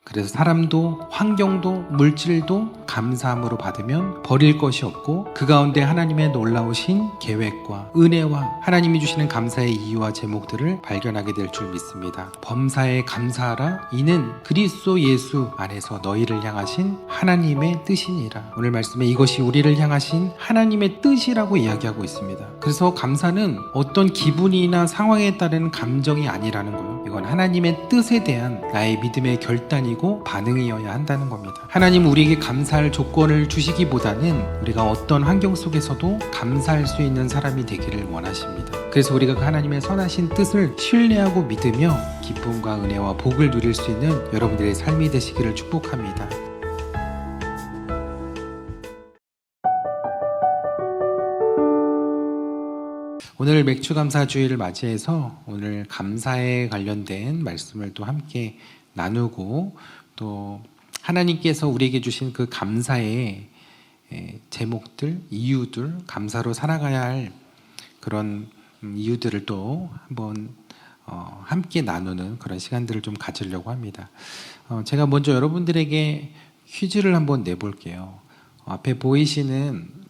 그래서 사람도 환경도 물질도 감사함으로 받으면 버릴 것이 없고 그 가운데 하나님의 놀라우신 계획과 은혜와 하나님이 주시는 감사의 이유와 제목들을 발견하게 될 줄 믿습니다. 범사에 감사하라. 이는 그리스도 예수 안에서 너희를 향하신 하나님의 뜻이니라. 오늘 말씀에 이것이 우리를 향하신 하나님의 뜻이라고 이야기하고 있습니다. 그래서 감사는 어떤 기분이나 상황에 따른 감정이 아니라는 거예요. 이건 하나님의 뜻에 대한 나의 믿음의 결단이고 반응이어야 한다는 겁니다. 하나님 우리에게 감사할 조건을 주시기보다는 우리가 어떤 환경 속에서도 감사할 수 있는 사람이 되기를 원하십니다. 그래서 우리가 그 하나님의 선하신 뜻을 신뢰하고 믿으며 기쁨과 은혜와 복을 누릴 수 있는 여러분들의 삶이 되시기를 축복합니다. 오늘 맥주감사주의를 맞이해서 오늘 감사에 관련된 말씀을 또 함께 나누고 또 하나님께서 우리에게 주신 그 감사의 제목들, 이유들, 감사로 살아가야 할 그런 이유들을 또 한번 함께 나누는 그런 시간들을 좀 가지려고 합니다. 제가 먼저 여러분들에게 퀴즈를 한번 내볼게요. 앞에 보이시는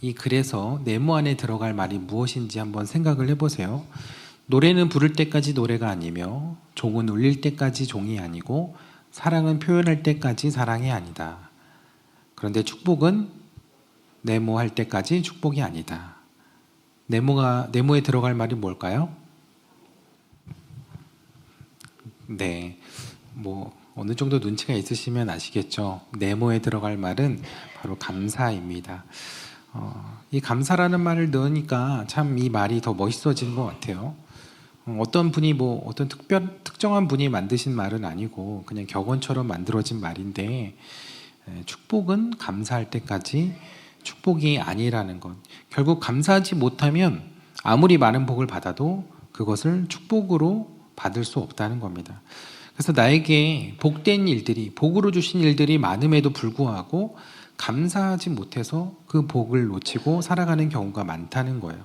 이 글에서 네모 안에 들어갈 말이 무엇인지 한번 생각을 해보세요. 노래는 부를 때까지 노래가 아니며 종은 울릴 때까지 종이 아니고 사랑은 표현할 때까지 사랑이 아니다. 그런데 축복은 네모할 때까지 축복이 아니다. 네모에 들어갈 말이 뭘까요? 네, 어느 정도 눈치가 있으시면 아시겠죠. 네모에 들어갈 말은 바로 감사입니다. 이 감사라는 말을 넣으니까 참 이 말이 더 멋있어지는 것 같아요. 어떤 분이 어떤 특정한 분이 만드신 말은 아니고 그냥 격언처럼 만들어진 말인데 축복은 감사할 때까지 축복이 아니라는 것. 결국 감사하지 못하면 아무리 많은 복을 받아도 그것을 축복으로 받을 수 없다는 겁니다. 그래서 나에게 복된 일들이, 복으로 주신 일들이 많음에도 불구하고 감사하지 못해서 그 복을 놓치고 살아가는 경우가 많다는 거예요.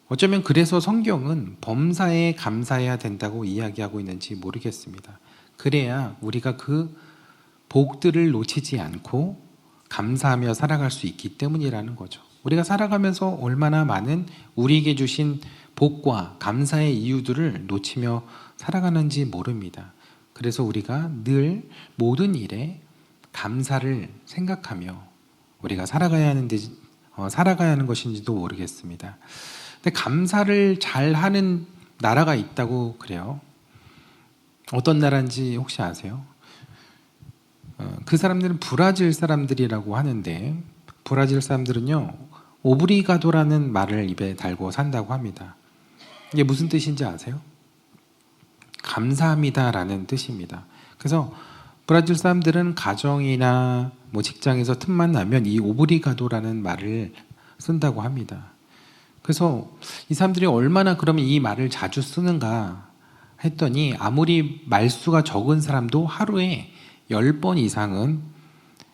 어쩌면 그래서 성경은 범사에 감사해야 된다고 이야기하고 있는지 모르겠습니다. 그래야 우리가 그 복들을 놓치지 않고 감사하며 살아갈 수 있기 때문이라는 거죠. 우리가 살아가면서 얼마나 많은 우리에게 주신 복과 감사의 이유들을 놓치며 살아가는지 모릅니다. 그래서 우리가 늘 모든 일에 감사를 생각하며 우리가 살아가야 하는 것인지도 모르겠습니다. 근데 감사를 잘하는 나라가 있다고 그래요. 어떤 나라인지 혹시 아세요? 그 사람들은 브라질 사람들이라고 하는데 브라질 사람들은요 오브리가도라는 말을 입에 달고 산다고 합니다. 이게 무슨 뜻인지 아세요? 감사합니다라는 뜻입니다. 그래서 브라질 사람들은 가정이나 직장에서 틈만 나면 이 오브리가도라는 말을 쓴다고 합니다. 그래서 이 사람들이 얼마나 그러면 이 말을 자주 쓰는가 했더니 아무리 말수가 적은 사람도 하루에 10번 이상은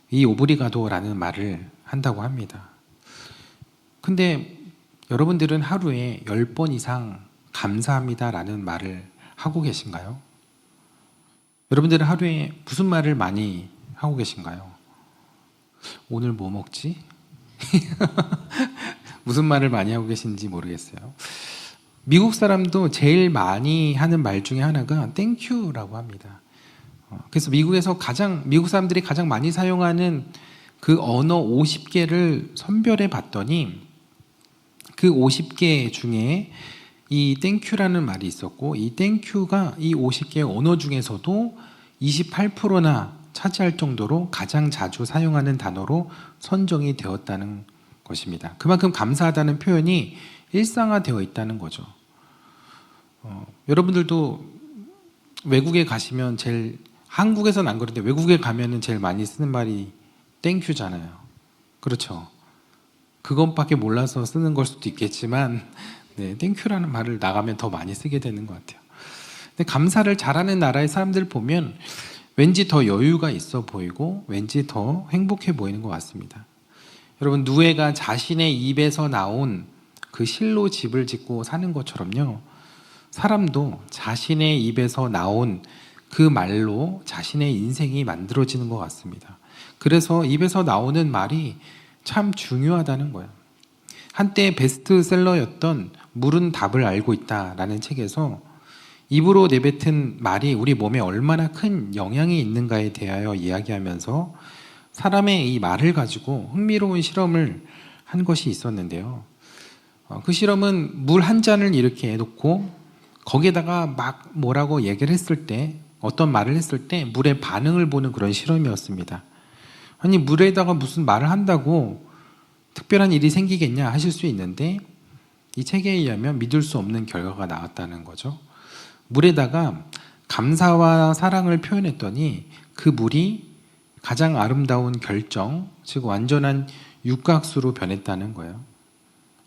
이 오브리가도라는 말을 한다고 합니다. 근데 여러분들은 하루에 10번 이상 감사합니다라는 말을 하고 계신가요? 여러분들은 하루에 무슨 말을 많이 하고 계신가요? 오늘 뭐 먹지? 무슨 말을 많이 하고 계신지 모르겠어요. 미국 사람도 제일 많이 하는 말 중에 하나가 땡큐라고 합니다. 그래서 미국 사람들이 가장 많이 사용하는 그 언어 50개를 선별해 봤더니 그 50개 중에 이 땡큐라는 말이 있었고 이 땡큐가 이 50개의 언어 중에서도 28%나 차지할 정도로 가장 자주 사용하는 단어로 선정이 되었다는 것입니다. 그만큼 감사하다는 표현이 일상화되어 있다는 거죠. 여러분들도 외국에 가시면 한국에서는 안 그런데 외국에 가면은 제일 많이 쓰는 말이 땡큐잖아요. 그렇죠? 그것밖에 몰라서 쓰는 걸 수도 있겠지만 땡큐라는 말을 나가면 더 많이 쓰게 되는 것 같아요. 근데 감사를 잘하는 나라의 사람들 보면 왠지 더 여유가 있어 보이고 왠지 더 행복해 보이는 것 같습니다. 여러분 누에가 자신의 입에서 나온 그 실로 집을 짓고 사는 것처럼요. 사람도 자신의 입에서 나온 그 말로 자신의 인생이 만들어지는 것 같습니다. 그래서 입에서 나오는 말이 참 중요하다는 거예요. 한때 베스트셀러였던 물은 답을 알고 있다라는 책에서 입으로 내뱉은 말이 우리 몸에 얼마나 큰 영향이 있는가에 대하여 이야기하면서 사람의 이 말을 가지고 흥미로운 실험을 한 것이 있었는데요. 그 실험은 물 한 잔을 이렇게 놓고 거기에다가 막 뭐라고 얘기를 했을 때, 어떤 말을 했을 때 물의 반응을 보는 그런 실험이었습니다. 아니, 물에다가 무슨 말을 한다고 특별한 일이 생기겠냐 하실 수 있는데, 이 책에 의하면 믿을 수 없는 결과가 나왔다는 거죠. 물에다가 감사와 사랑을 표현했더니 그 물이 가장 아름다운 결정, 즉 완전한 육각수로 변했다는 거예요.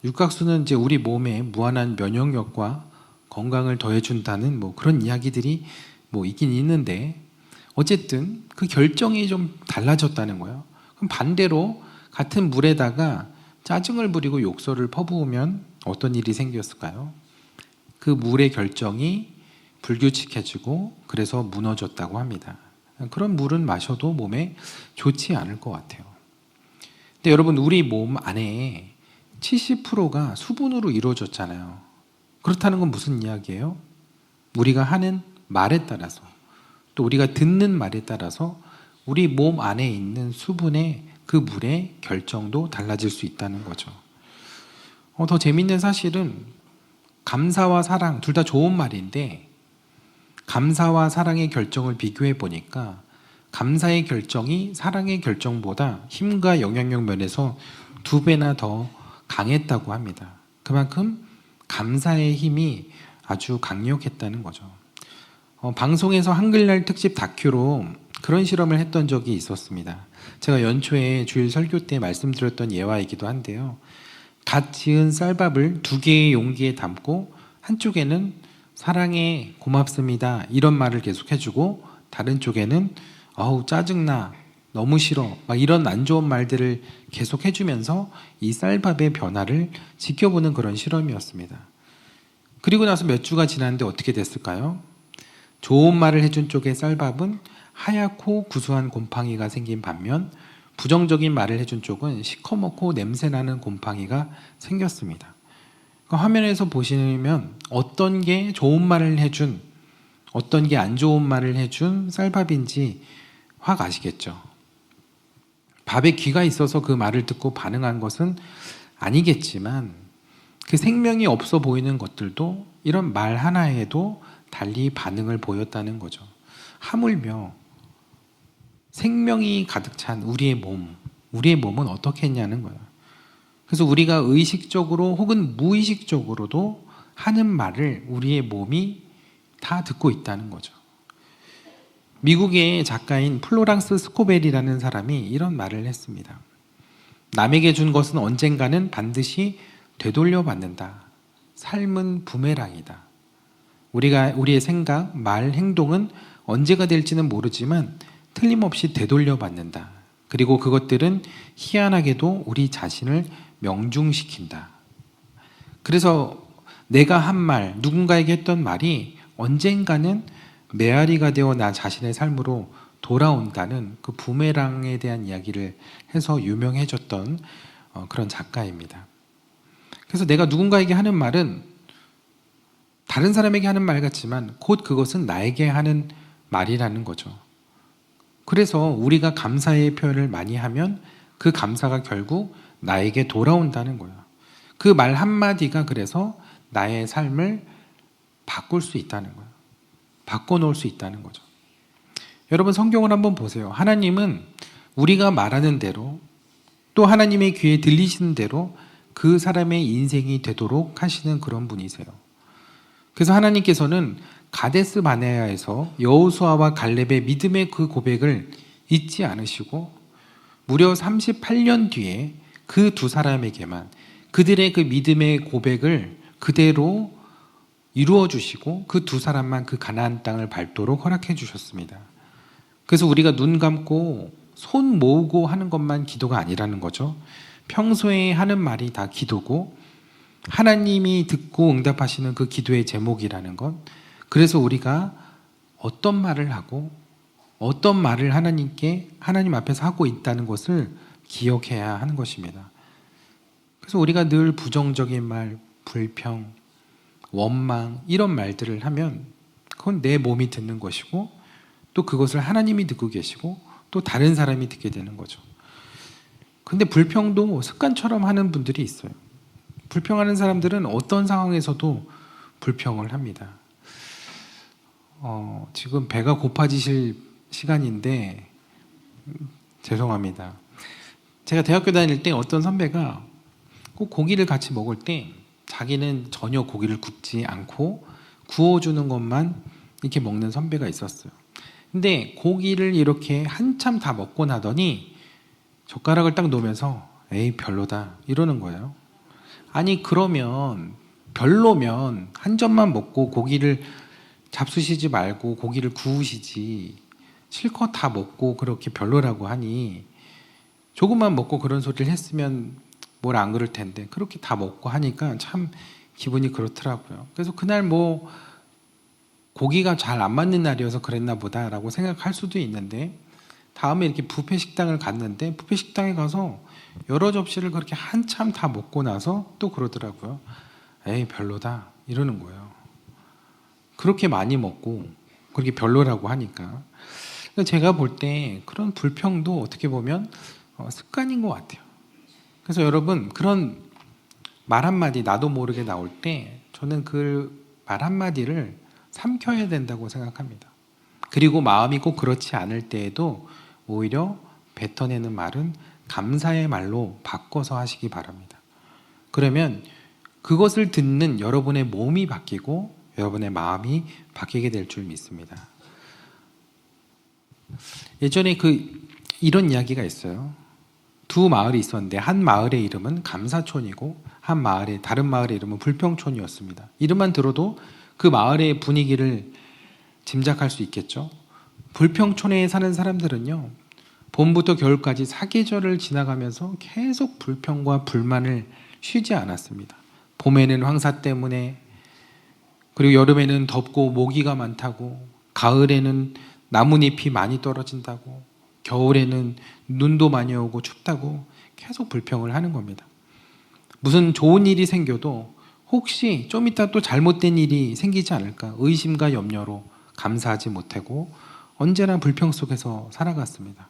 육각수는 이제 우리 몸에 무한한 면역력과 건강을 더해준다는 뭐 그런 이야기들이 뭐 있긴 있는데, 어쨌든 그 결정이 좀 달라졌다는 거예요. 그럼 반대로 같은 물에다가 짜증을 부리고 욕설을 퍼부으면 어떤 일이 생겼을까요? 그 물의 결정이 불규칙해지고 그래서 무너졌다고 합니다. 그런 물은 마셔도 몸에 좋지 않을 것 같아요. 근데 여러분, 우리 몸 안에 70%가 수분으로 이루어졌잖아요. 그렇다는 건 무슨 이야기예요? 우리가 하는 말에 따라서, 또 우리가 듣는 말에 따라서 우리 몸 안에 있는 수분의 그 물의 결정도 달라질 수 있다는 거죠. 더 재밌는 사실은 감사와 사랑 둘 다 좋은 말인데, 감사와 사랑의 결정을 비교해 보니까 감사의 결정이 사랑의 결정보다 힘과 영향력 면에서 2배나 더 강했다고 합니다. 그만큼 감사의 힘이 아주 강력했다는 거죠. 방송에서 한글날 특집 다큐로 그런 실험을 했던 적이 있었습니다. 제가 연초에 주일 설교 때 말씀드렸던 예화이기도 한데요. 갓 지은 쌀밥을 2개의 용기에 담고 한쪽에는 사랑해, 고맙습니다 이런 말을 계속 해주고, 다른 쪽에는 아우 짜증나, 너무 싫어, 막 이런 안 좋은 말들을 계속 해주면서 이 쌀밥의 변화를 지켜보는 그런 실험이었습니다. 그리고 나서 몇 주가 지났는데 어떻게 됐을까요? 좋은 말을 해준 쪽의 쌀밥은 하얗고 구수한 곰팡이가 생긴 반면, 부정적인 말을 해준 쪽은 시커멓고 냄새나는 곰팡이가 생겼습니다. 화면에서 보시면 어떤 게 좋은 말을 해준, 어떤 게 안 좋은 말을 해준 쌀밥인지 확 아시겠죠? 밥에 귀가 있어서 그 말을 듣고 반응한 것은 아니겠지만, 그 생명이 없어 보이는 것들도 이런 말 하나에도 달리 반응을 보였다는 거죠. 하물며 생명이 가득 찬 우리의 몸은 어떻게 했냐는 거예요. 그래서 우리가 의식적으로 혹은 무의식적으로도 하는 말을 우리의 몸이 다 듣고 있다는 거죠. 미국의 작가인 플로랑스 스코벨이라는 사람이 이런 말을 했습니다. 남에게 준 것은 언젠가는 반드시 되돌려 받는다. 삶은 부메랑이다. 우리의 생각, 말, 행동은 언제가 될지는 모르지만 틀림없이 되돌려 받는다. 그리고 그것들은 희한하게도 우리 자신을 명중시킨다. 그래서 내가 한 말, 누군가에게 했던 말이 언젠가는 메아리가 되어 나 자신의 삶으로 돌아온다는 그 부메랑에 대한 이야기를 해서 유명해졌던 그런 작가입니다. 그래서 내가 누군가에게 하는 말은 다른 사람에게 하는 말 같지만 곧 그것은 나에게 하는 말이라는 거죠. 그래서 우리가 감사의 표현을 많이 하면 그 감사가 결국 나에게 돌아온다는 거예요. 그 말 한마디가 그래서 나의 삶을 바꿀 수 있다는 거예요. 바꿔놓을 수 있다는 거죠. 여러분, 성경을 한번 보세요. 하나님은 우리가 말하는 대로, 또 하나님의 귀에 들리시는 대로 그 사람의 인생이 되도록 하시는 그런 분이세요. 그래서 하나님께서는 가데스 바네아에서 여호수아와 갈렙의 믿음의 그 고백을 잊지 않으시고 무려 38년 뒤에 그 2사람에게만 그들의 그 믿음의 고백을 그대로 이루어 주시고 그 2사람만 그 가나안 땅을 밟도록 허락해 주셨습니다. 그래서 우리가 눈 감고 손 모으고 하는 것만 기도가 아니라는 거죠. 평소에 하는 말이 다 기도고 하나님이 듣고 응답하시는 그 기도의 제목이라는 것. 그래서 우리가 어떤 말을 하고 어떤 말을 하나님 앞에서 하고 있다는 것을 기억해야 하는 것입니다. 그래서 우리가 늘 부정적인 말, 불평, 원망 이런 말들을 하면 그건 내 몸이 듣는 것이고 또 그것을 하나님이 듣고 계시고 또 다른 사람이 듣게 되는 거죠. 근데 불평도 습관처럼 하는 분들이 있어요. 불평하는 사람들은 어떤 상황에서도 불평을 합니다. 지금 배가 고파지실 시간인데 죄송합니다. 제가 대학교 다닐 때 어떤 선배가 꼭 고기를 같이 먹을 때 자기는 전혀 고기를 굽지 않고 구워주는 것만 이렇게 먹는 선배가 있었어요. 근데 고기를 이렇게 한참 다 먹고 나더니 젓가락을 딱 놓으면서 에이 별로다 이러는 거예요. 아니 그러면 별로면 한 점만 먹고 고기를 잡수시지 말고 고기를 구우시지 실컷 다 먹고 그렇게 별로라고 하니 조금만 먹고 그런 소리를 했으면 뭘 안 그럴 텐데 그렇게 다 먹고 하니까 참 기분이 그렇더라고요. 그래서 그날 뭐 고기가 잘 안 맞는 날이어서 그랬나 보다라고 생각할 수도 있는데 다음에 이렇게 뷔페 식당을 갔는데 뷔페 식당에 가서 여러 접시를 그렇게 한참 다 먹고 나서 또 그러더라고요. 에이 별로다 이러는 거예요. 그렇게 많이 먹고 그렇게 별로라고 하니까 제가 볼 때 그런 불평도 어떻게 보면 습관인 것 같아요. 그래서 여러분 그런 말 한마디 나도 모르게 나올 때 저는 그 말 한마디를 삼켜야 된다고 생각합니다. 그리고 마음이 꼭 그렇지 않을 때에도 오히려 뱉어내는 말은 감사의 말로 바꿔서 하시기 바랍니다. 그러면 그것을 듣는 여러분의 몸이 바뀌고 여러분의 마음이 바뀌게 될 줄 믿습니다. 예전에 이런 이야기가 있어요. 두 마을이 있었는데 한 마을의 이름은 감사촌이고 다른 마을의 이름은 불평촌이었습니다. 이름만 들어도 그 마을의 분위기를 짐작할 수 있겠죠. 불평촌에 사는 사람들은요, 봄부터 겨울까지 사계절을 지나가면서 계속 불평과 불만을 쉬지 않았습니다. 봄에는 황사 때문에, 그리고 여름에는 덥고 모기가 많다고, 가을에는 나뭇잎이 많이 떨어진다고, 겨울에는 눈도 많이 오고 춥다고 계속 불평을 하는 겁니다. 무슨 좋은 일이 생겨도 혹시 좀 이따 또 잘못된 일이 생기지 않을까 의심과 염려로 감사하지 못하고 언제나 불평 속에서 살아갔습니다.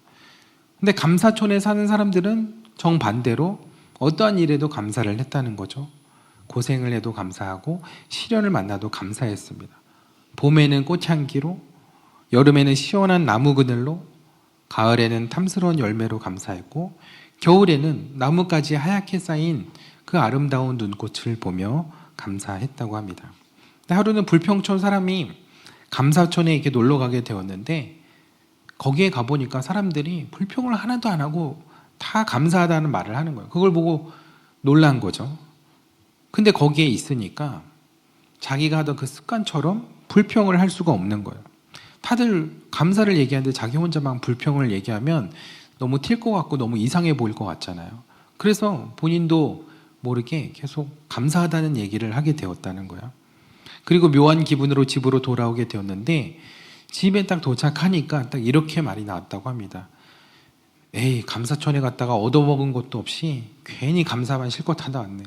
근데 감사촌에 사는 사람들은 정반대로 어떠한 일에도 감사를 했다는 거죠. 고생을 해도 감사하고 시련을 만나도 감사했습니다. 봄에는 꽃향기로, 여름에는 시원한 나무 그늘로, 가을에는 탐스러운 열매로 감사했고 겨울에는 나뭇가지에 하얗게 쌓인 그 아름다운 눈꽃을 보며 감사했다고 합니다. 근데 하루는 불평촌 사람이 감사촌에 이렇게 놀러 가게 되었는데 거기에 가보니까 사람들이 불평을 하나도 안 하고 다 감사하다는 말을 하는 거예요. 그걸 보고 놀란 거죠. 근데 거기에 있으니까 자기가 하던 그 습관처럼 불평을 할 수가 없는 거예요. 다들 감사를 얘기하는데 자기 혼자만 불평을 얘기하면 너무 튈 것 같고 너무 이상해 보일 것 같잖아요. 그래서 본인도 모르게 계속 감사하다는 얘기를 하게 되었다는 거예요. 그리고 묘한 기분으로 집으로 돌아오게 되었는데 집에 딱 도착하니까 딱 이렇게 말이 나왔다고 합니다. 에이, 감사촌에 갔다가 얻어먹은 것도 없이 괜히 감사만 실컷 하다 왔네.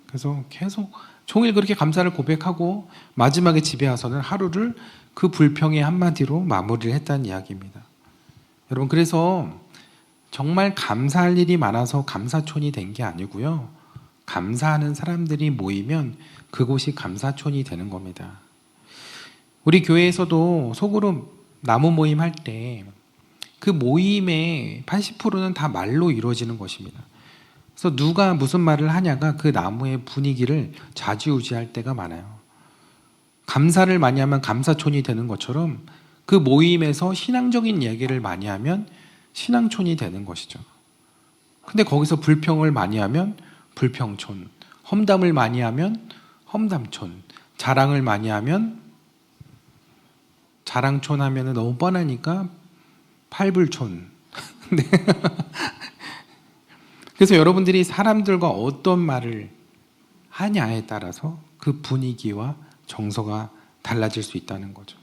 그래서 계속 종일 그렇게 감사를 고백하고 마지막에 집에 와서는 하루를 그 불평의 한마디로 마무리를 했다는 이야기입니다. 여러분, 그래서 정말 감사할 일이 많아서 감사촌이 된 게 아니고요. 감사하는 사람들이 모이면 그곳이 감사촌이 되는 겁니다. 우리 교회에서도 소그룹 나무 모임 할 때 그 모임의 80%는 다 말로 이루어지는 것입니다. 그래서 누가 무슨 말을 하냐가 그 나무의 분위기를 좌지우지할 때가 많아요. 감사를 많이 하면 감사촌이 되는 것처럼 그 모임에서 신앙적인 이야기를 많이 하면 신앙촌이 되는 것이죠. 근데 거기서 불평을 많이 하면 불평촌, 험담을 많이 하면 험담촌, 자랑을 많이 하면 자랑촌 하면 너무 뻔하니까 팔불촌. 네. 그래서 여러분들이 사람들과 어떤 말을 하냐에 따라서 그 분위기와 정서가 달라질 수 있다는 거죠.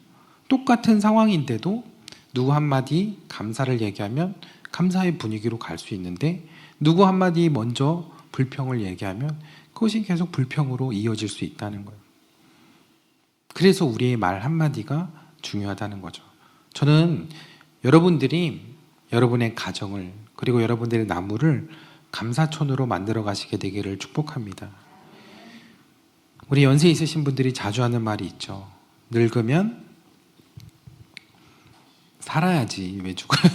똑같은 상황인데도 누구 한마디 감사를 얘기하면 감사의 분위기로 갈 수 있는데 누구 한마디 먼저 불평을 얘기하면 그것이 계속 불평으로 이어질 수 있다는 거예요. 그래서 우리의 말 한마디가 중요하다는 거죠. 저는 여러분들이 여러분의 가정을 그리고 여러분들의 나무를 감사촌으로 만들어 가시게 되기를 축복합니다. 우리 연세 있으신 분들이 자주 하는 말이 있죠. 늙으면 살아야지 왜 죽어요?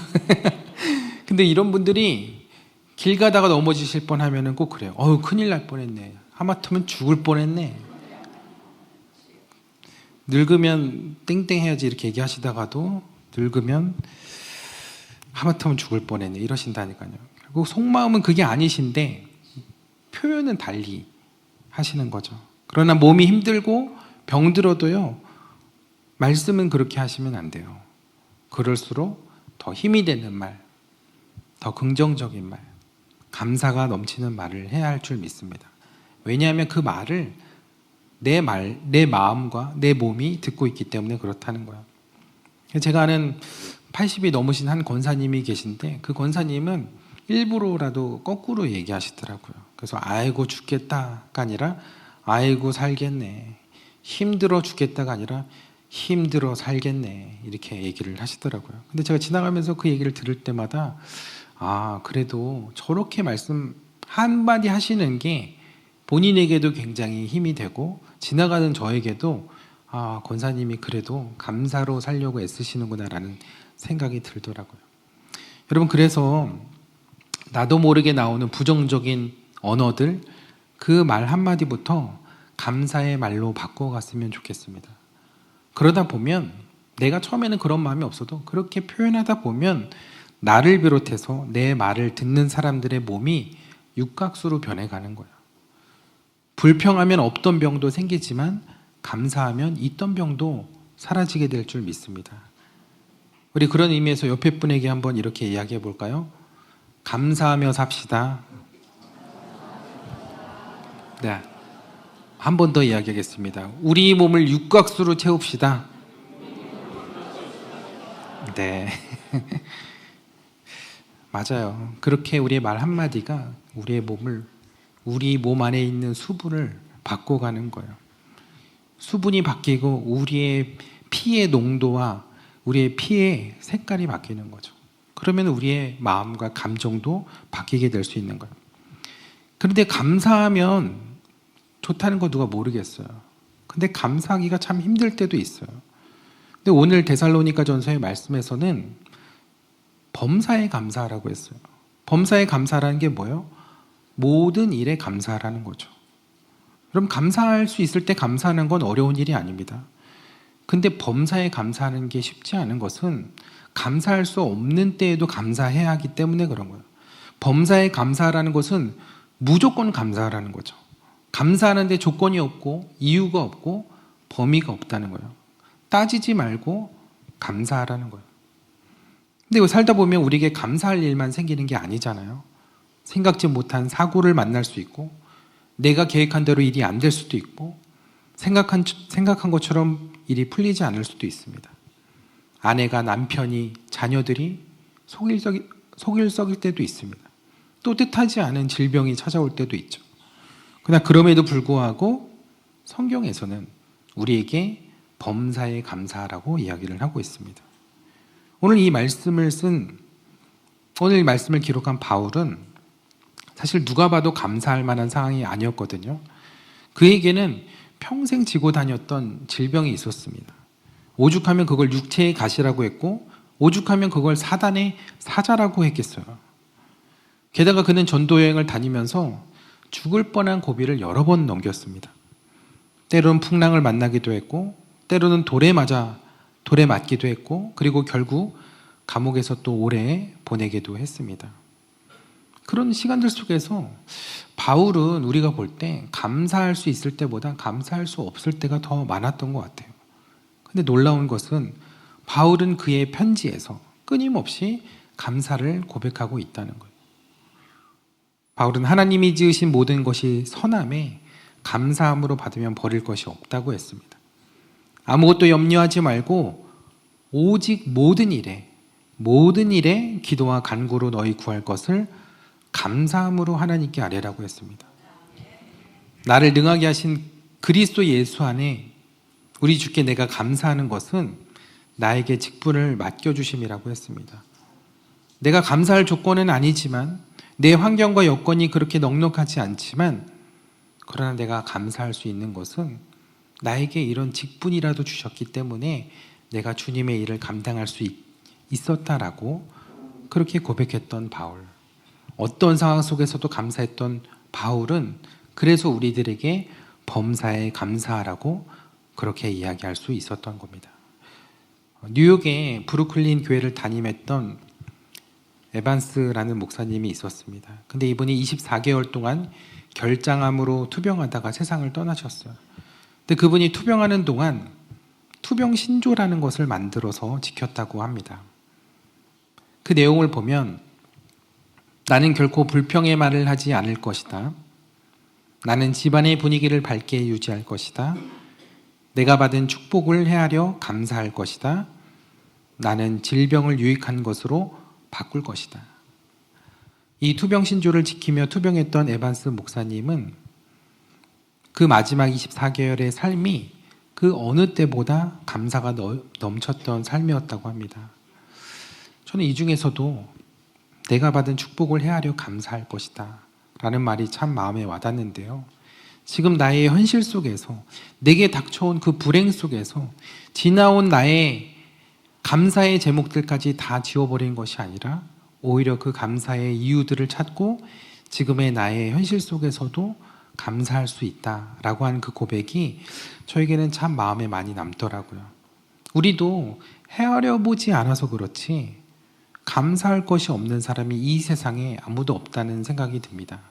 근데 이런 분들이 길 가다가 넘어지실 뻔하면은 꼭 그래요. 큰일 날 뻔했네. 하마터면 죽을 뻔했네. 늙으면 땡땡 해야지 이렇게 얘기하시다가도 늙으면 하마터면 죽을 뻔했네 이러신다니까요. 결국 속마음은 그게 아니신데 표현은 달리 하시는 거죠. 그러나 몸이 힘들고 병들어도요, 말씀은 그렇게 하시면 안 돼요. 그럴수록 더 힘이 되는 말, 더 긍정적인 말, 감사가 넘치는 말을 해야 할 줄 믿습니다. 왜냐하면 그 말을 내 마음과 내 몸이 듣고 있기 때문에 그렇다는 거예요. 제가 아는 80이 넘으신 한 권사님이 계신데 그 권사님은 일부러라도 거꾸로 얘기하시더라고요. 그래서 아이고 죽겠다가 아니라 아이고 살겠네, 힘들어 죽겠다가 아니라 힘들어 살겠네, 이렇게 얘기를 하시더라고요. 근데 제가 지나가면서 그 얘기를 들을 때마다 그래도 저렇게 말씀 한마디 하시는 게 본인에게도 굉장히 힘이 되고 지나가는 저에게도 권사님이 그래도 감사로 살려고 애쓰시는구나라는 생각이 들더라고요. 여러분, 그래서 나도 모르게 나오는 부정적인 언어들, 그 말 한마디부터 감사의 말로 바꿔갔으면 좋겠습니다. 그러다 보면 내가 처음에는 그런 마음이 없어도 그렇게 표현하다 보면 나를 비롯해서 내 말을 듣는 사람들의 몸이 육각수로 변해가는 거예요. 불평하면 없던 병도 생기지만 감사하면 있던 병도 사라지게 될 줄 믿습니다. 우리 그런 의미에서 옆에 분에게 한번 이렇게 이야기해 볼까요? 감사하며 삽시다. 네, 한 번 더 이야기하겠습니다. 우리 몸을 육각수로 채웁시다. 네. 맞아요. 그렇게 우리의 말 한마디가 우리의 몸을, 우리 몸 안에 있는 수분을 바꿔가는 거예요. 수분이 바뀌고 우리의 피의 농도와 우리의 피의 색깔이 바뀌는 거죠. 그러면 우리의 마음과 감정도 바뀌게 될 수 있는 거예요. 그런데 감사하면 좋다는 거 누가 모르겠어요. 근데 감사하기가 참 힘들 때도 있어요. 근데 오늘 데살로니가 전서의 말씀에서는 범사에 감사하라고 했어요. 범사에 감사라는 게 뭐예요? 모든 일에 감사하라는 거죠. 그럼 감사할 수 있을 때 감사하는 건 어려운 일이 아닙니다. 근데 범사에 감사하는 게 쉽지 않은 것은 감사할 수 없는 때에도 감사해야 하기 때문에 그런 거예요. 범사에 감사하라는 것은 무조건 감사하라는 거죠. 감사하는데 조건이 없고 이유가 없고 범위가 없다는 거예요. 따지지 말고 감사하라는 거예요. 근데 살다 보면 우리에게 감사할 일만 생기는 게 아니잖아요. 생각지 못한 사고를 만날 수 있고 내가 계획한 대로 일이 안 될 수도 있고 생각한 것처럼 일이 풀리지 않을 수도 있습니다. 아내가, 남편이, 자녀들이 속일 썩일 때도 있습니다. 또 뜻하지 않은 질병이 찾아올 때도 있죠. 그러나 그럼에도 불구하고 성경에서는 우리에게 범사에 감사하라고 이야기를 하고 있습니다. 오늘 이 말씀을 기록한 바울은 사실 누가 봐도 감사할 만한 상황이 아니었거든요. 그에게는 평생 지고 다녔던 질병이 있었습니다. 오죽하면 그걸 육체의 가시라고 했고 오죽하면 그걸 사단의 사자라고 했겠어요. 게다가 그는 전도 여행을 다니면서 죽을 뻔한 고비를 여러 번 넘겼습니다. 때로는 풍랑을 만나기도 했고 때로는 돌에 맞기도 했고 그리고 결국 감옥에서 또 오래 보내기도 했습니다. 그런 시간들 속에서 바울은 우리가 볼 때 감사할 수 있을 때보다 감사할 수 없을 때가 더 많았던 것 같아요. 근데 놀라운 것은 바울은 그의 편지에서 끊임없이 감사를 고백하고 있다는 거예요. 바울은 하나님이 지으신 모든 것이 선함에 감사함으로 받으면 버릴 것이 없다고 했습니다. 아무것도 염려하지 말고 오직 모든 일에 기도와 간구로 너희 구할 것을 감사함으로 하나님께 아뢰라고 했습니다. 나를 능하게 하신 그리스도 예수 안에 우리 주께 내가 감사하는 것은 나에게 직분을 맡겨주심이라고 했습니다. 내가 감사할 조건은 아니지만, 내 환경과 여건이 그렇게 넉넉하지 않지만, 그러나 내가 감사할 수 있는 것은 나에게 이런 직분이라도 주셨기 때문에 내가 주님의 일을 감당할 수 있었다라고 그렇게 고백했던 바울. 어떤 상황 속에서도 감사했던 바울은 그래서 우리들에게 범사에 감사하라고 그렇게 이야기할 수 있었던 겁니다. 뉴욕의 브루클린 교회를 담임했던 에반스라는 목사님이 있었습니다. 근데 이분이 24개월 동안 결장암으로 투병하다가 세상을 떠나셨어요. 근데 그분이 투병하는 동안 투병 신조라는 것을 만들어서 지켰다고 합니다. 그 내용을 보면 나는 결코 불평의 말을 하지 않을 것이다. 나는 집안의 분위기를 밝게 유지할 것이다. 내가 받은 축복을 헤아려 감사할 것이다. 나는 질병을 유익한 것으로 바꿀 것이다. 이 투병 신조를 지키며 투병했던 에반스 목사님은 그 마지막 24개월의 삶이 그 어느 때보다 감사가 넘쳤던 삶이었다고 합니다. 저는 이 중에서도 내가 받은 축복을 헤아려 감사할 것이다 라는 말이 참 마음에 와닿는데요. 지금 나의 현실 속에서, 내게 닥쳐온 그 불행 속에서 지나온 나의 감사의 제목들까지 다 지워버린 것이 아니라 오히려 그 감사의 이유들을 찾고 지금의 나의 현실 속에서도 감사할 수 있다라고 하는 그 고백이 저에게는 참 마음에 많이 남더라고요. 우리도 헤아려 보지 않아서 그렇지 감사할 것이 없는 사람이 이 세상에 아무도 없다는 생각이 듭니다.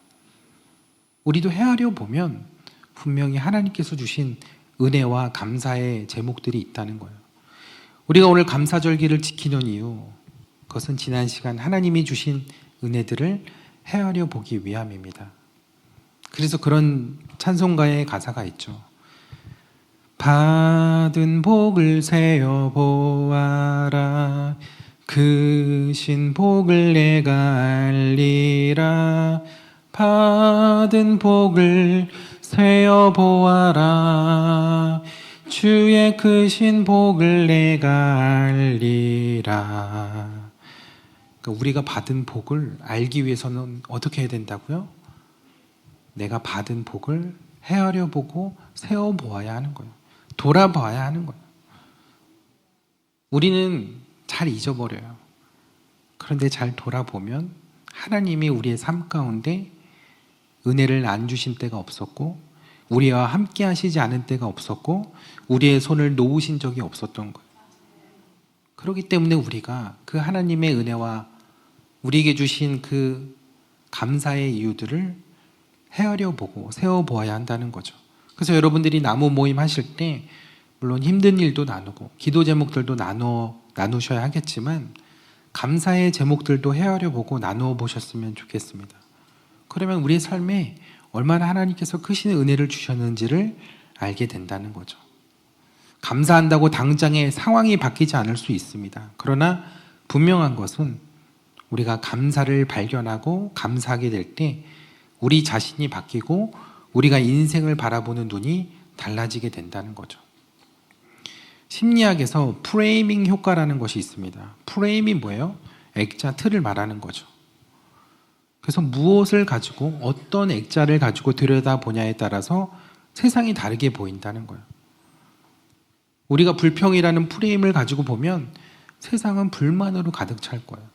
우리도 헤아려 보면 분명히 하나님께서 주신 은혜와 감사의 제목들이 있다는 거예요. 우리가 오늘 감사절기를 지키는 이유, 그것은 지난 시간 하나님이 주신 은혜들을 헤아려 보기 위함입니다. 그래서 그런 찬송가의 가사가 있죠. 받은 복을 세어 보아라. 그 신 복을 내가 알리라. 받은 복을 세어 보아라. 주의 크신 복을 내가 알리라. 그러니까 우리가 받은 복을 알기 위해서는 어떻게 해야 된다고요? 내가 받은 복을 헤아려 보고 세어 보아야 하는 거예요. 돌아봐야 하는 거예요. 우리는 잘 잊어버려요. 그런데 잘 돌아보면 하나님이 우리의 삶 가운데 은혜를 안 주신 때가 없었고, 우리와 함께 하시지 않은 때가 없었고, 우리의 손을 놓으신 적이 없었던 거예요. 그렇기 때문에 우리가 그 하나님의 은혜와 우리에게 주신 그 감사의 이유들을 헤아려 보고 세워 보아야 한다는 거죠. 그래서 여러분들이 나무 모임 하실 때 물론 힘든 일도 나누고 기도 제목들도 나누셔야 하겠지만 감사의 제목들도 헤아려 보고 나누어 보셨으면 좋겠습니다. 그러면 우리의 삶에 얼마나 하나님께서 크신 은혜를 주셨는지를 알게 된다는 거죠. 감사한다고 당장의 상황이 바뀌지 않을 수 있습니다. 그러나 분명한 것은 우리가 감사를 발견하고 감사하게 될 때 우리 자신이 바뀌고 우리가 인생을 바라보는 눈이 달라지게 된다는 거죠. 심리학에서 프레이밍 효과라는 것이 있습니다. 프레임이 뭐예요? 액자 틀을 말하는 거죠. 그래서 무엇을 가지고 어떤 액자를 가지고 들여다보냐에 따라서 세상이 다르게 보인다는 거예요. 우리가 불평이라는 프레임을 가지고 보면 세상은 불만으로 가득 찰 거예요.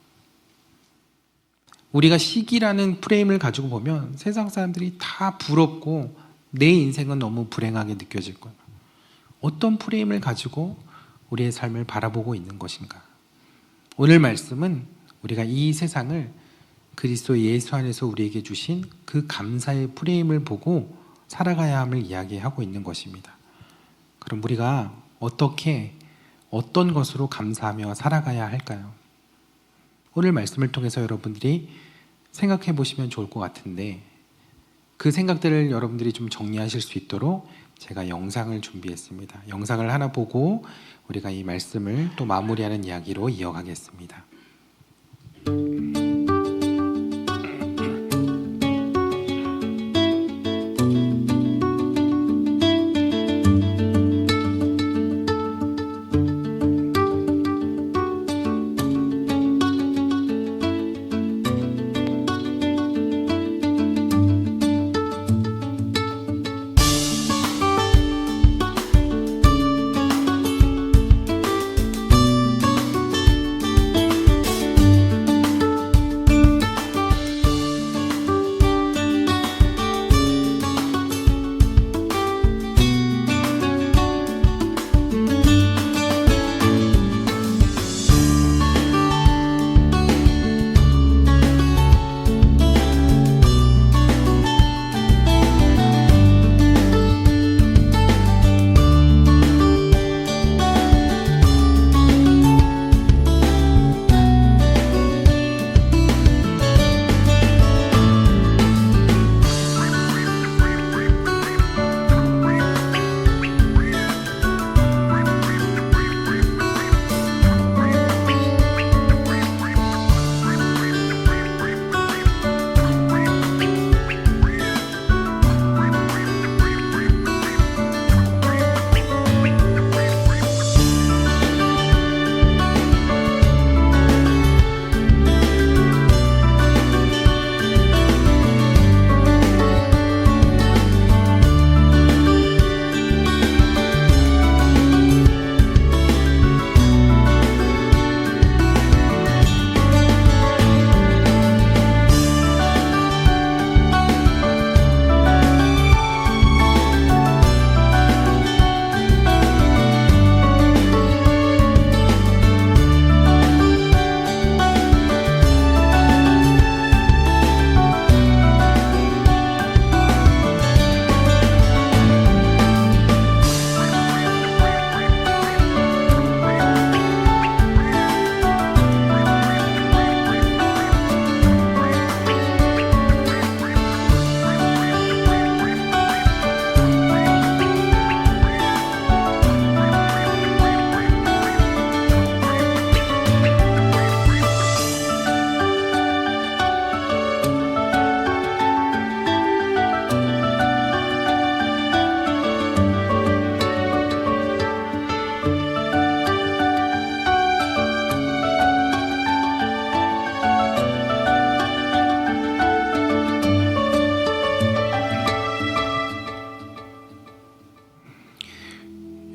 우리가 시기라는 프레임을 가지고 보면 세상 사람들이 다 부럽고 내 인생은 너무 불행하게 느껴질 거예요. 어떤 프레임을 가지고 우리의 삶을 바라보고 있는 것인가? 오늘 말씀은 우리가 이 세상을 그리스도 예수 안에서 우리에게 주신 그 감사의 프레임을 보고 살아가야 함을 이야기하고 있는 것입니다. 그럼 우리가 어떻게 어떤 것으로 감사하며 살아가야 할까요? 오늘 말씀을 통해서 여러분들이 생각해 보시면 좋을 것 같은데 그 생각들을 여러분들이 좀 정리하실 수 있도록 제가 영상을 준비했습니다. 영상을 하나 보고 우리가 이 말씀을 또 마무리하는 이야기로 이어가겠습니다.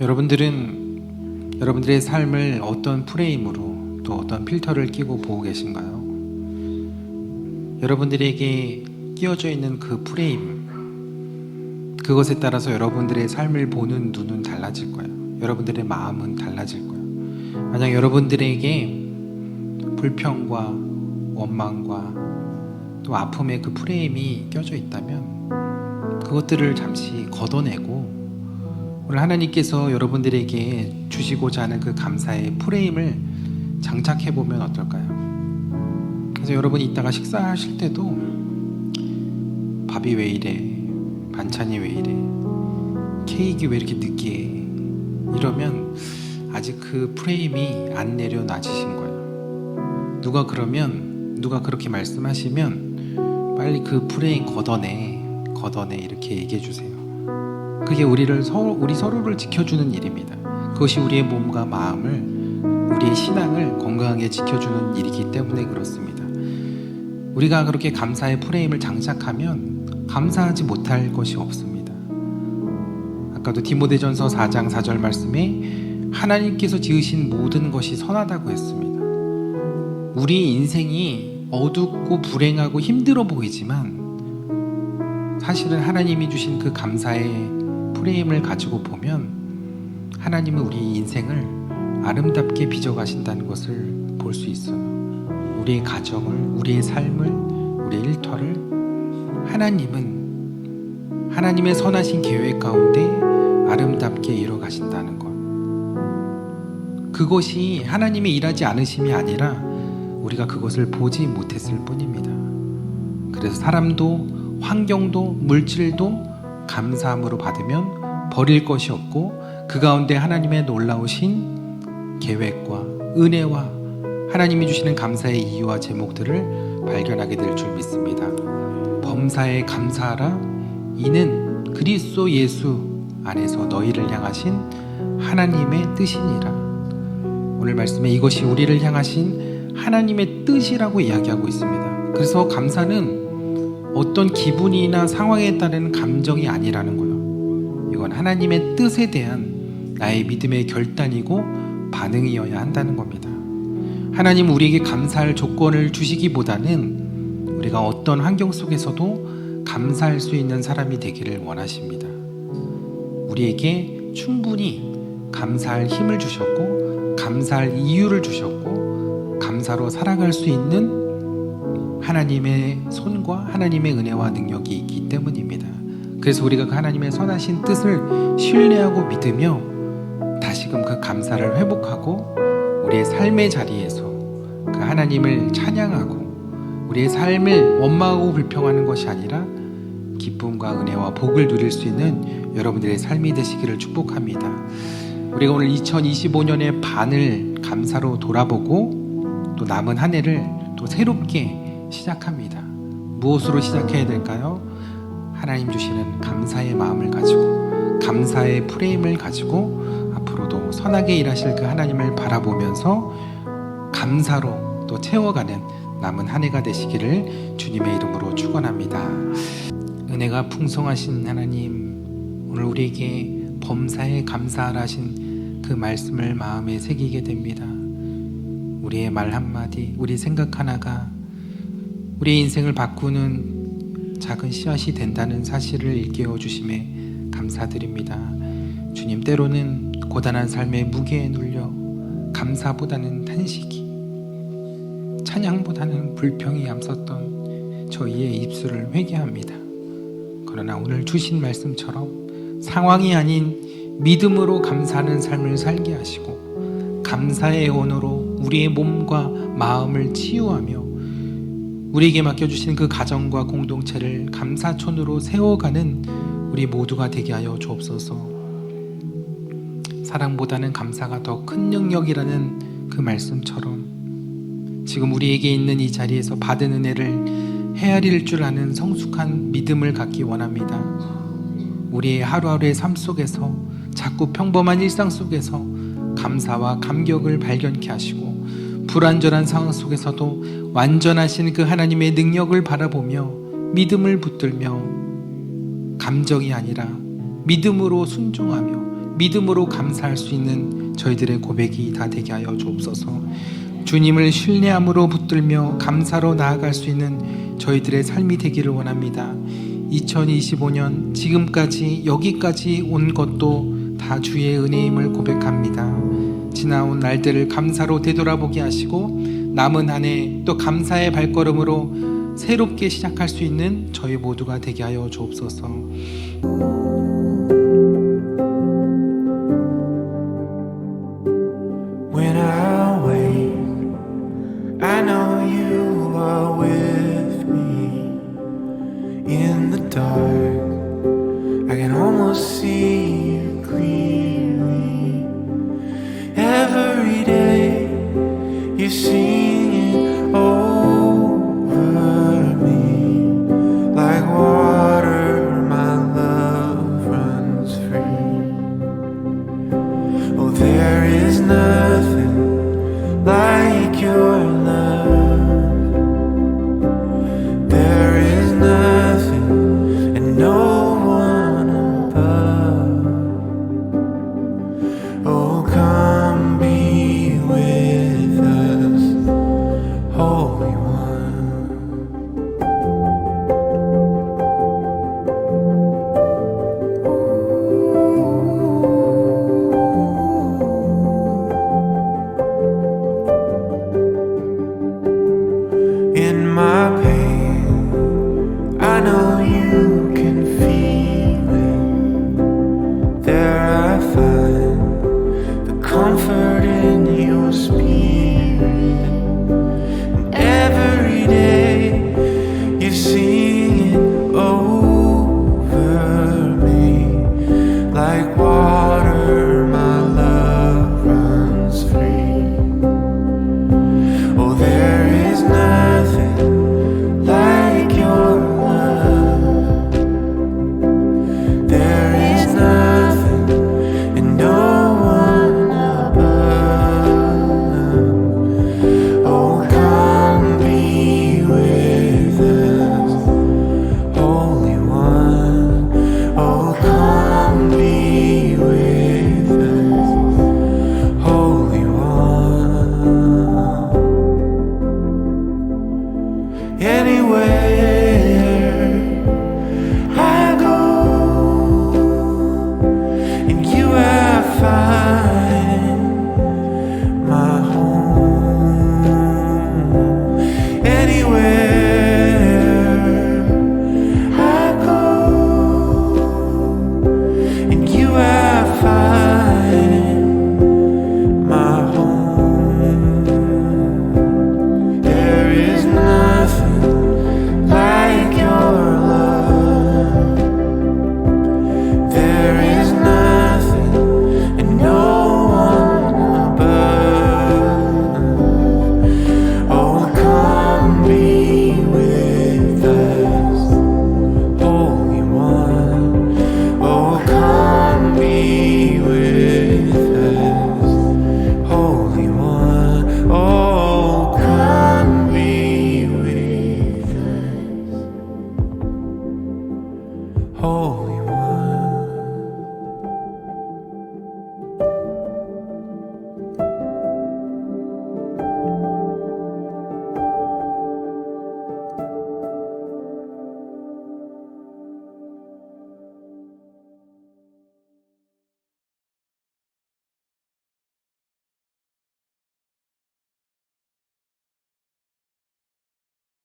여러분들은 여러분들의 삶을 어떤 프레임으로 또 어떤 필터를 끼고 보고 계신가요? 여러분들에게 끼워져 있는 그 프레임, 그것에 따라서 여러분들의 삶을 보는 눈은 달라질 거예요. 여러분들의 마음은 달라질 거예요. 만약 여러분들에게 불평과 원망과 또 아픔의 그 프레임이 껴져 있다면 그것들을 잠시 걷어내고 오늘 하나님께서 여러분들에게 주시고자 하는 그 감사의 프레임을 장착해 보면 어떨까요? 그래서 여러분이 이따가 식사하실 때도 밥이 왜 이래, 반찬이 왜 이래, 케이크 왜 이렇게 느끼해, 이러면 아직 그 프레임이 안 내려놔지신 거예요. 누가 그렇게 말씀하시면 빨리 그 프레임 걷어내 이렇게 얘기해 주세요. 그게 우리 서로를 지켜주는 일입니다. 그것이 우리의 몸과 마음을, 우리의 신앙을 건강하게 지켜주는 일이기 때문에 그렇습니다. 우리가 그렇게 감사의 프레임을 장착하면 감사하지 못할 것이 없습니다. 아까도 디모데전서 4장 4절 말씀에 하나님께서 지으신 모든 것이 선하다고 했습니다. 우리 인생이 어둡고 불행하고 힘들어 보이지만 사실은 하나님이 주신 그 감사의 프레임을 가지고 보면 하나님은 우리 인생을 아름답게 빚어가신다는 것을 볼 수 있어요. 우리의 가정을, 우리의 삶을, 우리의 일터를 하나님의 선하신 계획 가운데 아름답게 이뤄가신다는 것, 그것이 하나님이 일하지 않으심이 아니라 우리가 그것을 보지 못했을 뿐입니다. 그래서 사람도 환경도 물질도 감사함으로 받으면 버릴 것이 없고 그 가운데 하나님의 놀라우신 계획과 은혜와 하나님이 주시는 감사의 이유와 제목들을 발견하게 될 줄 믿습니다. 범사에 감사하라. 이는 그리스도 예수 안에서 너희를 향하신 하나님의 뜻이니라. 오늘 말씀에 이것이 우리를 향하신 하나님의 뜻이라고 이야기하고 있습니다. 그래서 감사는 어떤 기분이나 상황에 따른 감정이 아니라는 거예요. 이건 하나님의 뜻에 대한 나의 믿음의 결단이고 반응이어야 한다는 겁니다. 하나님 우리에게 감사할 조건을 주시기보다는 우리가 어떤 환경 속에서도 감사할 수 있는 사람이 되기를 원하십니다. 우리에게 충분히 감사할 힘을 주셨고 감사할 이유를 주셨고 감사로 살아갈 수 있는 하나님의 손과 하나님의 은혜와 능력이 있기 때문입니다. 그래서 우리가 그 하나님의 선하신 뜻을 신뢰하고 믿으며 다시금 그 감사를 회복하고 우리의 삶의 자리에서 그 하나님을 찬양하고 우리의 삶을 원망하고 불평하는 것이 아니라 기쁨과 은혜와 복을 누릴 수 있는 여러분들의 삶이 되시기를 축복합니다. 우리가 오늘 2025년의 반을 감사로 돌아보고 또 남은 한 해를 또 새롭게 시작합니다. 무엇으로 시작해야 될까요? 하나님 주시는 감사의 마음을 가지고 감사의 프레임을 가지고 앞으로도 선하게 일하실 그 하나님을 바라보면서 감사로 또 채워가는 남은 한 해가 되시기를 주님의 이름으로 축원합니다. 은혜가 풍성하신 하나님, 오늘 우리에게 범사에 감사하라 하신 그 말씀을 마음에 새기게 됩니다. 우리의 말 한마디, 우리 생각 하나가 우리의 인생을 바꾸는 작은 씨앗이 된다는 사실을 일깨워 주심에 감사드립니다. 주님, 때로는 고단한 삶의 무게에 눌려 감사보다는 탄식이, 찬양보다는 불평이 앞섰던 저희의 입술을 회개합니다. 그러나 오늘 주신 말씀처럼 상황이 아닌 믿음으로 감사하는 삶을 살게 하시고 감사의 언어로 우리의 몸과 마음을 치유하며 우리에게 맡겨주신 그 가정과 공동체를 감사촌으로 세워가는 우리 모두가 되게 하여 주옵소서. 사랑보다는 감사가 더 큰 능력이라는 그 말씀처럼 지금 우리에게 있는 이 자리에서 받은 은혜를 헤아릴 줄 아는 성숙한 믿음을 갖기 원합니다. 우리의 하루하루의 삶 속에서 자꾸 평범한 일상 속에서 감사와 감격을 발견케 하시고 불완전한 상황 속에서도 완전하신 그 하나님의 능력을 바라보며 믿음을 붙들며 감정이 아니라 믿음으로 순종하며 믿음으로 감사할 수 있는 저희들의 고백이 다 되게 하여 주옵소서. 주님을 신뢰함으로 붙들며 감사로 나아갈 수 있는 저희들의 삶이 되기를 원합니다. 2025년 지금까지 여기까지 온 것도 다 주의 은혜임을 고백합니다. 지나온 날들을 감사로 되돌아보게 하시고 남은 한 해 또 감사의 발걸음으로 새롭게 시작할 수 있는 저희 모두가 되게 하여 주옵소서. When I wake, I know you are with me. In the dark, I can almost see you clearly. Every day, you're singing over me. Like water, my love runs free. Oh, there is nothing like your love. There is nothing and no one above. Oh, come be with us, Holy One. In my pain,